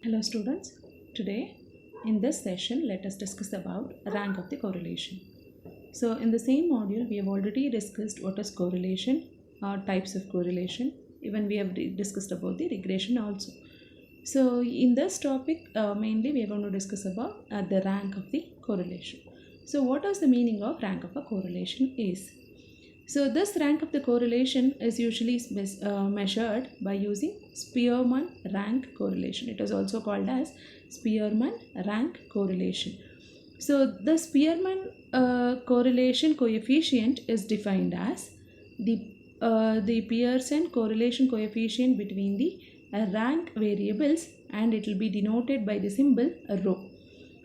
Hello students, today in this session let us discuss about rank of the correlation. So in the same module we have already discussed what is correlation, types of correlation, even we have discussed about the regression also. So in this topic mainly we are going to discuss about the rank of the correlation. So what is the meaning of rank of a correlation is? So this rank of the correlation is usually measured by using Spearman rank correlation. It is also called as Spearman rank correlation. So the Spearman correlation coefficient is defined as the Pearson correlation coefficient between the rank variables, and it will be denoted by the symbol rho.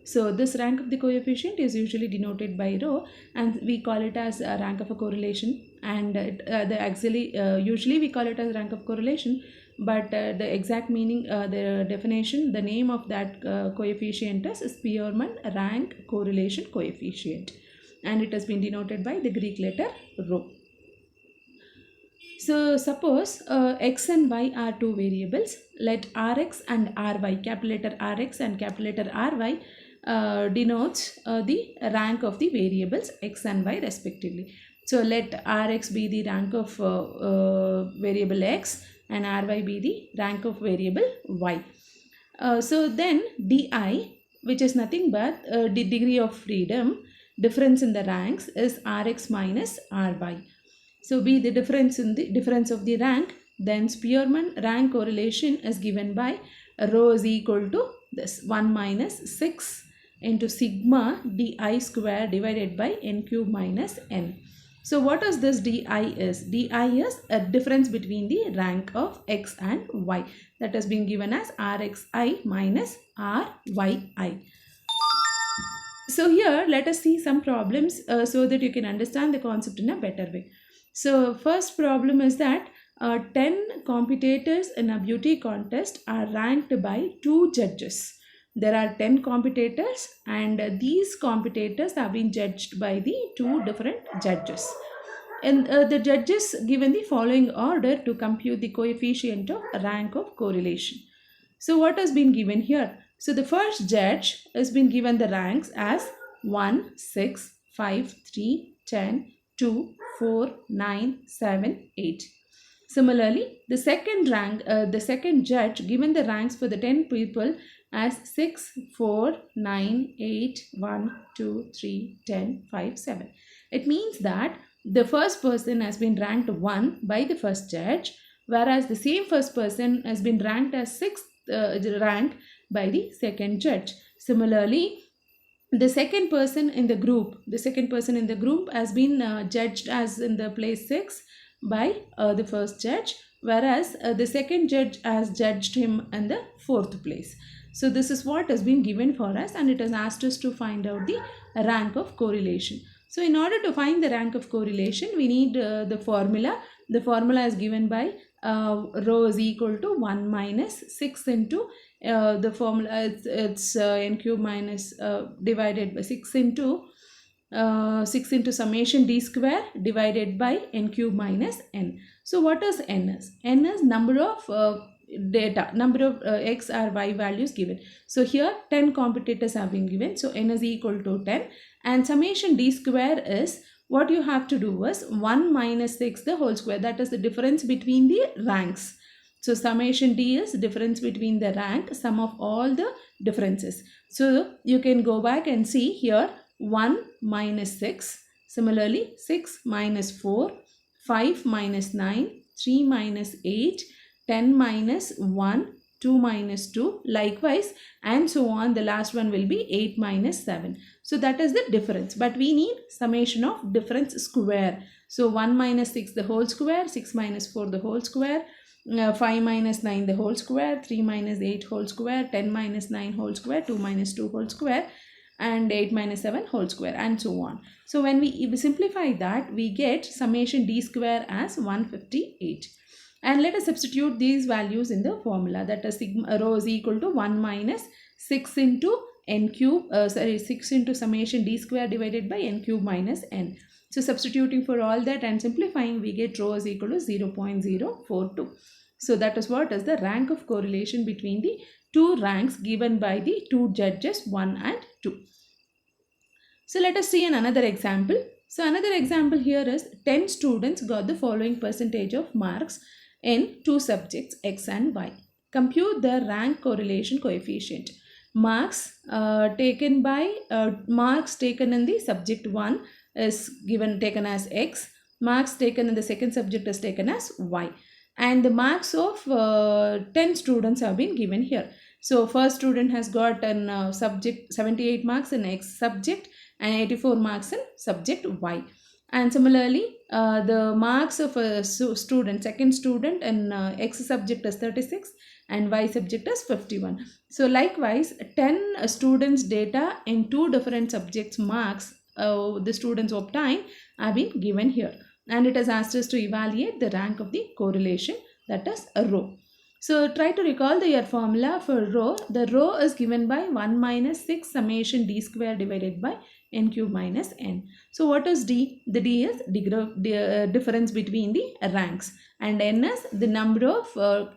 So this rank of the coefficient is usually denoted by rho, and we call it as a rank of a correlation. And usually we call it as rank of correlation, but the exact meaning, the definition, the name of that coefficient is Spearman rank correlation coefficient, and it has been denoted by the Greek letter rho. So suppose x and y are two variables. Let rx and ry, capital letter rx and capital letter ry, denotes the rank of the variables x and y respectively. So let rx be the rank of variable x and ry be the rank of variable y. So then di, which is nothing but the degree of freedom, difference in the ranks, is rx minus ry. So be the difference in the difference of the rank, then Spearman rank correlation is given by rho is equal to this 1 minus 6 into sigma di square divided by n cube minus n. So what is this di is? Di is a difference between the rank of x and y, that has been given as rxi minus ryi. So here let us see some problems so that you can understand the concept in a better way. So first problem is that 10 competitors in a beauty contest are ranked by 2 judges. There are 10 competitors, and these competitors have been judged by the 2 different judges. And the judges given the following order to compute the coefficient of rank of correlation. So what has been given here? So the first judge has been given the ranks as 1, 6, 5, 3, 10, 2, 4, 9, 7, 8. Similarly, the second judge given the ranks for the 10 people as 6, 4, 9, 8, 1, 2, 3, 10, 5, 7. It means that the first person has been ranked 1 by the first judge, whereas the same first person has been ranked as 6th rank by the second judge. Similarly, the second person in the group has been judged as in the place 6 by the first judge, whereas the second judge has judged him in the 4th place. So this is what has been given for us, and it has asked us to find out the rank of correlation. So in order to find the rank of correlation, we need the formula. The formula is given by rho is equal to 1 minus 6 into the formula, it's n cube minus divided by 6 into summation d square divided by n cube minus n. So what is n is? N is number of number of x or y values given. So here 10 competitors have been given, so n is equal to 10, and summation d square is, what you have to do is 1 minus 6 the whole square, that is the difference between the ranks. So summation d is difference between the rank, sum of all the differences. So you can go back and see here 1 minus 6, similarly 6 minus 4, 5 minus 9, 3 minus 8, 10 minus 1, 2 minus 2, likewise, and so on. The last one will be 8 minus 7. So that is the difference, but we need summation of difference square. So 1 minus 6 the whole square, 6 minus 4 the whole square, 5 minus 9 the whole square, 3 minus 8 whole square, 10 minus 9 whole square, 2 minus 2 whole square, and 8 minus 7 whole square, and so on. So when we simplify that, we get summation d square as 158. And let us substitute these values in the formula, that is sigma rho is equal to 1 minus 6 into n cube, 6 into summation d square divided by n cube minus n. So substituting for all that and simplifying, we get rho is equal to 0.042. So that is what is the rank of correlation between the two ranks given by the two judges 1 and 2. So let us see another example. So another example here is 10 students got the following percentage of marks in two subjects X and Y. Compute the rank correlation coefficient. Marks taken in the subject 1 is taken as X. Marks taken in the second subject is taken as Y. And the marks of 10 students have been given here. So first student has got an subject 78 marks in X subject and 84 marks in subject Y. And similarly, the marks of a second student in X subject is 36 and Y subject is 51. So likewise, 10 students data in two different subjects marks the students obtain have been given here. And it has asked us to evaluate the rank of the correlation, that is a rho. So try to recall your formula for rho. The rho is given by 1 minus 6 summation d square divided by n cube minus n. So what is d? The d is difference between the ranks, and n is the number of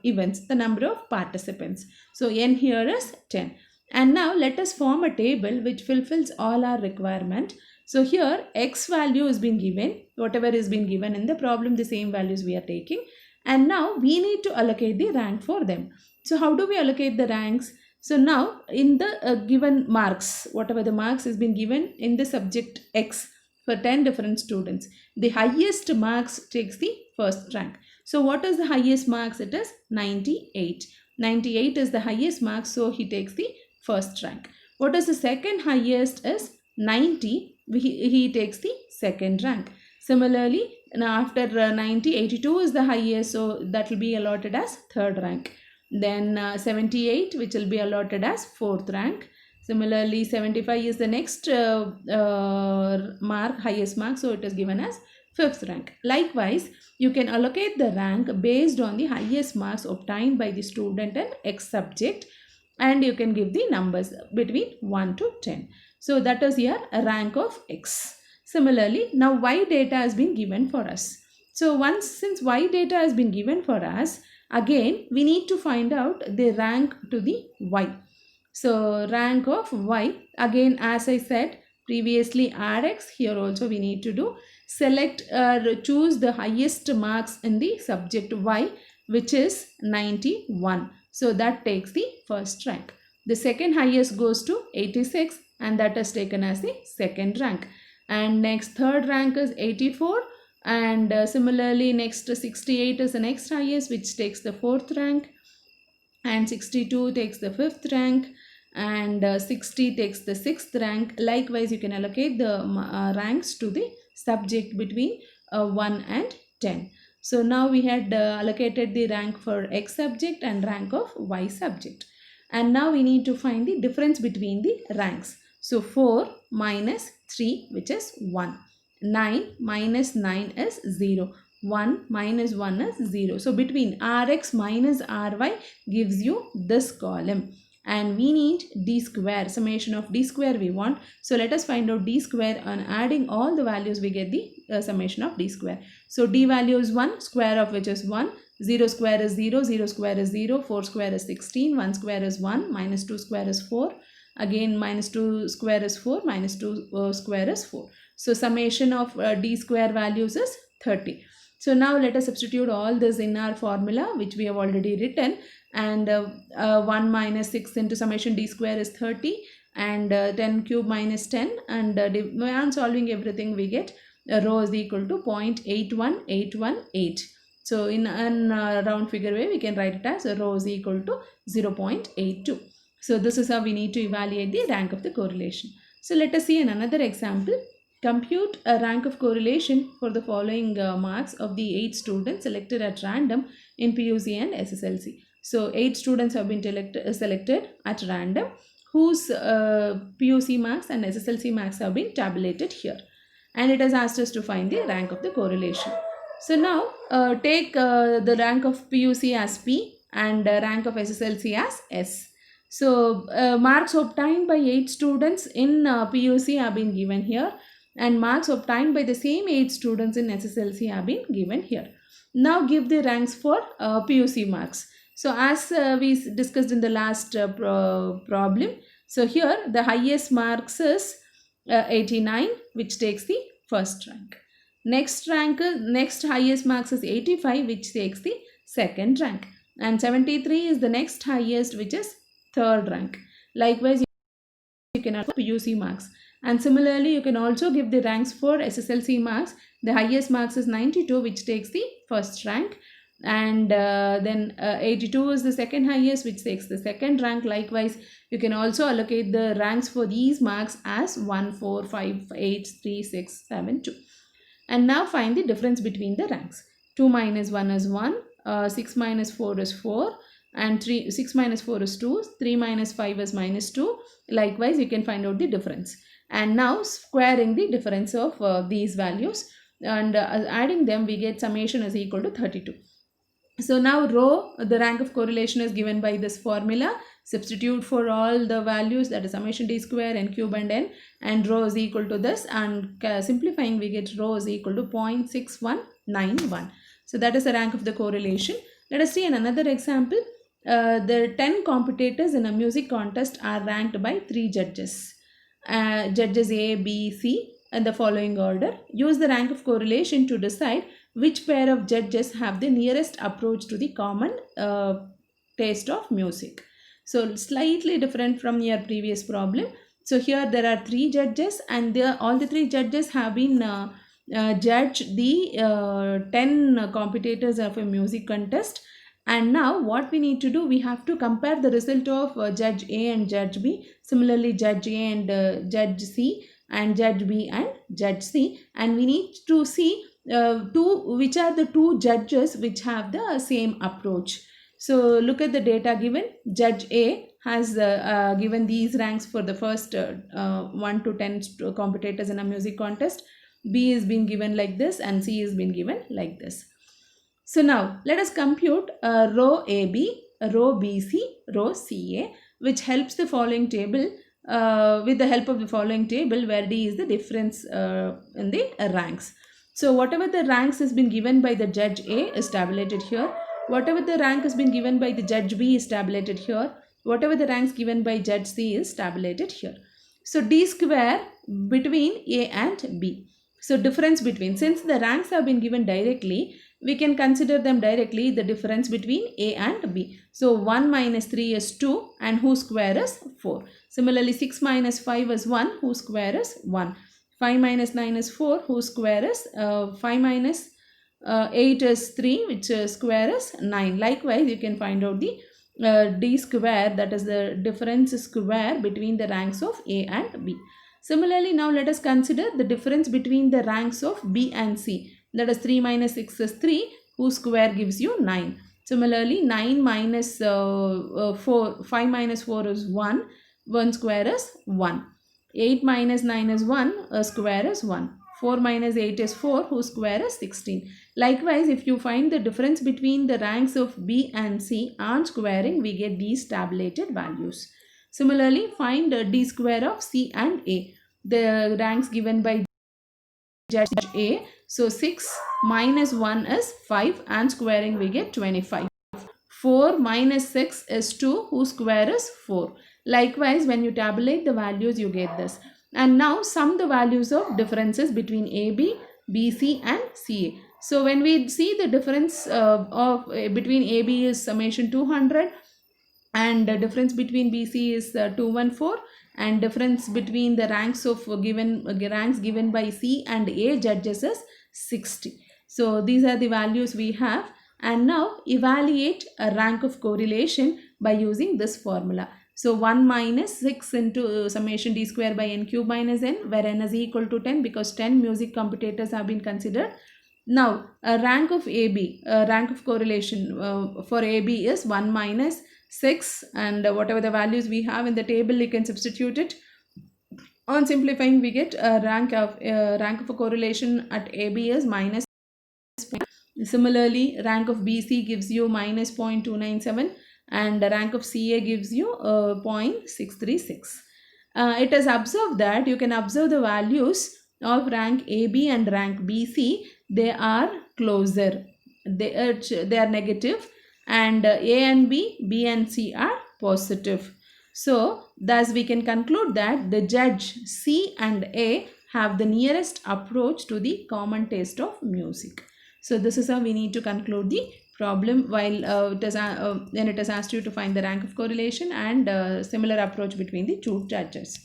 events, the number of participants. So n here is 10. And now let us form a table which fulfills all our requirement. So here x value is being given, whatever is being given in the problem, the same values we are taking. And now we need to allocate the rank for them. So how do we allocate the ranks? So now in the given marks, whatever the marks has been given in the subject X for 10 different students, the highest marks takes the first rank. So what is the highest marks? It is 98. 98 is the highest mark, so he takes the first rank. What is the second highest is 90. He takes the second rank. Similarly, now after 90, 82 is the highest, so that will be allotted as third rank. Then 78, which will be allotted as fourth rank. Similarly, 75 is the next highest mark, so it is given as fifth rank. Likewise, you can allocate the rank based on the highest marks obtained by the student in X subject, and you can give the numbers between 1 to 10. So that is here a rank of X. Similarly, now Y data has been given for us. So since Y data has been given for us, again we need to find out the rank to the Y. So rank of Y, again as I said previously Rx, here also we need to do choose the highest marks in the subject Y, which is 91. So that takes the first rank. The second highest goes to 86 and that is taken as the second rank. And next third rank is 84, and similarly next 68 is the next highest, which takes the fourth rank, and 62 takes the fifth rank, and 60 takes the sixth rank. Likewise, you can allocate the ranks to the subject between 1 and 10. So now we had allocated the rank for X subject and rank of Y subject, and now we need to find the difference between the ranks. So 4 minus 3, which is 1. 9 minus 9 is 0. 1 minus 1 is 0. So between Rx minus Ry gives you this column. And we need d square, summation of d square we want. So let us find out d square, and adding all the values we get the summation of d square. So d value is 1, square of which is 1. 0 square is 0, 0 square is 0, 4 square is 16, 1 square is 1, minus 2 square is 4. Again minus 2 square is 4, minus 2 square is 4. So summation of d square values is 30. So now let us substitute all this in our formula which we have already written, and 1 minus 6 into summation d square is 30, and 10 cube minus 10, and on solving everything we get rho is equal to 0.81818. So in a round figure way we can write it as rho is equal to 0.82. So this is how we need to evaluate the rank of the correlation. So let us see another example. Compute a rank of correlation for the following marks of the 8 students selected at random in PUC and SSLC. So 8 students have been selected at random whose PUC marks and SSLC marks have been tabulated here. And it has asked us to find the rank of the correlation. So now take the rank of PUC as P and rank of SSLC as S. So marks obtained by 8 students in PUC have been given here, and marks obtained by the same 8 students in SSLC have been given here. Now give the ranks for PUC marks. So as we discussed in the last problem, so here the highest marks is 89, which takes the first rank. Next highest marks is 85, which takes the second rank. And 73 is the next highest, which is third rank. Likewise, you can also PUC marks. And similarly, you can also give the ranks for SSLC marks. The highest marks is 92, which takes the first rank. And then 82 is the second highest, which takes the second rank. Likewise, you can also allocate the ranks for these marks as 1, 4, 5, 8, 3, 6, 7, 2. And now find the difference between the ranks. 2 minus 1 is 1, 6 minus 4 is 4, and 6 minus 4 is 2, 3 minus 5 is minus 2. Likewise, you can find out the difference. And now squaring the difference of these values and adding them, we get summation is equal to 32. So now rho, the rank of correlation is given by this formula. Substitute for all the values, that is summation d square, n cube and n, and rho is equal to this, and simplifying we get rho is equal to 0.6191. So that is the rank of the correlation. Let us see in another example. The 10 competitors in a music contest are ranked by 3 judges. Judges A, B, C in the following order. Use the rank of correlation to decide which pair of judges have the nearest approach to the common taste of music. So slightly different from your previous problem. So here there are 3 judges, and all the 3 judges have been judged the 10 competitors of a music contest. And now what we need to do, we have to compare the result of Judge A and Judge B. Similarly, Judge A and Judge C, and Judge B and Judge C. And we need to see which are the 2 judges which have the same approach. So look at the data given. Judge A has given these ranks for the first 1 to 10 competitors in a music contest. B is being given like this, and C is being given like this. So now let us compute row AB, row BC, row CA, which helps the following table with the help of the following table, where D is the difference in the ranks. So whatever the ranks has been given by the Judge A is tabulated here. Whatever the rank has been given by the Judge B is tabulated here. Whatever the ranks given by Judge C is tabulated here. So D square between A and B. So difference between, since the ranks have been given directly, we can consider them directly, the difference between A and B. So 1 minus 3 is 2, and whose square is 4. Similarly, 6 minus 5 is 1, whose square is 1. 5 minus 9 is 4, whose square is 5 minus 8 is 3, which square is 9. Likewise, you can find out the D square, that is the difference square between the ranks of A and B. Similarly, now let us consider the difference between the ranks of B and C. That is 3 minus 6 is 3, whose square gives you 9. Similarly, 9 minus 4, 5 minus 4 is 1, 1 square is 1. 8 minus 9 is 1, a square is 1. 4 minus 8 is 4, whose square is 16. Likewise, if you find the difference between the ranks of B and C on squaring, we get these tabulated values. Similarly, find D square of C and A. The ranks given by Judge A. So 6 minus 1 is 5, and squaring we get 25. 4 minus 6 is 2, whose square is 4. Likewise, when you tabulate the values, you get this. And now sum the values of differences between AB, BC and CA. So when we see the difference between AB is summation 200, and the difference between BC is 214, and difference between the ranks given by C and A judges is 60. So these are the values we have. And now evaluate a rank of correlation by using this formula. So 1 minus 6 into summation D square by n cube minus n, where n is equal to 10 because 10 music competitors have been considered. Now a rank of AB, rank of correlation for AB is 1 minus 6, and whatever the values we have in the table, you can substitute it. On simplifying, we get a rank of a correlation at AB is minus. Similarly, rank of BC gives you minus 0.297, and the rank of CA gives you 0.636. It is observed that you can observe the values of rank AB and rank BC. They are closer. They are negative. and A and B and C are positive. So thus we can conclude that the judge C and A have the nearest approach to the common taste of music. So this is how we need to conclude the problem while when it has asked you to find the rank of correlation and similar approach between the two judges.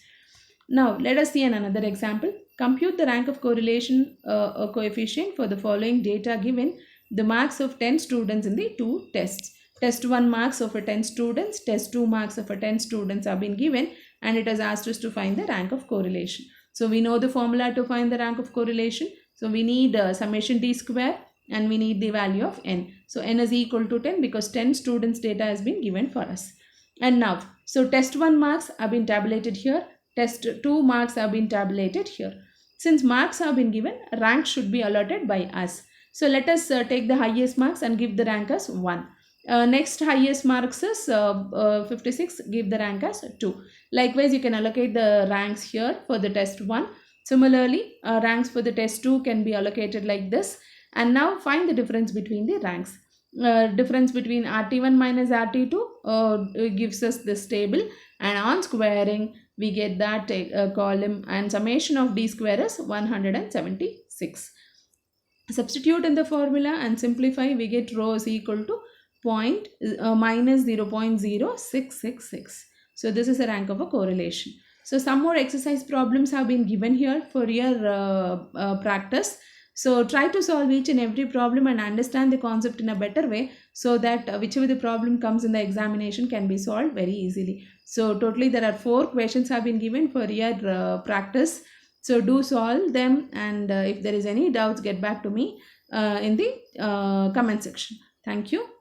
Now let us see another example. Compute the rank of correlation coefficient for the following data given the marks of 10 students in the two tests. Test 1 marks of a 10 students, test 2 marks of a 10 students have been given, and it has asked us to find the rank of correlation. So we know the formula to find the rank of correlation. So we need summation t square and we need the value of n. So n is equal to 10 because 10 students data has been given for us. And now, so test 1 marks have been tabulated here, test 2 marks have been tabulated here. Since marks have been given, rank should be allotted by us. So let us take the highest marks and give the rank as 1. Next highest marks is 56, give the rank as 2. Likewise, you can allocate the ranks here for the test 1. Similarly, ranks for the test 2 can be allocated like this. And now find the difference between the ranks. Difference between RT1 minus RT2 gives us this table, and on squaring we get that column, and summation of d square is 176. Substitute in the formula and simplify, we get rho is equal to minus 0.0666. So this is a rank of a correlation. So some more exercise problems have been given here for your practice. So try to solve each and every problem and understand the concept in a better way, so that whichever the problem comes in the examination can be solved very easily. So totally there are 4 questions have been given for your practice. So do solve them, and if there is any doubts, get back to me in the comment section. Thank you.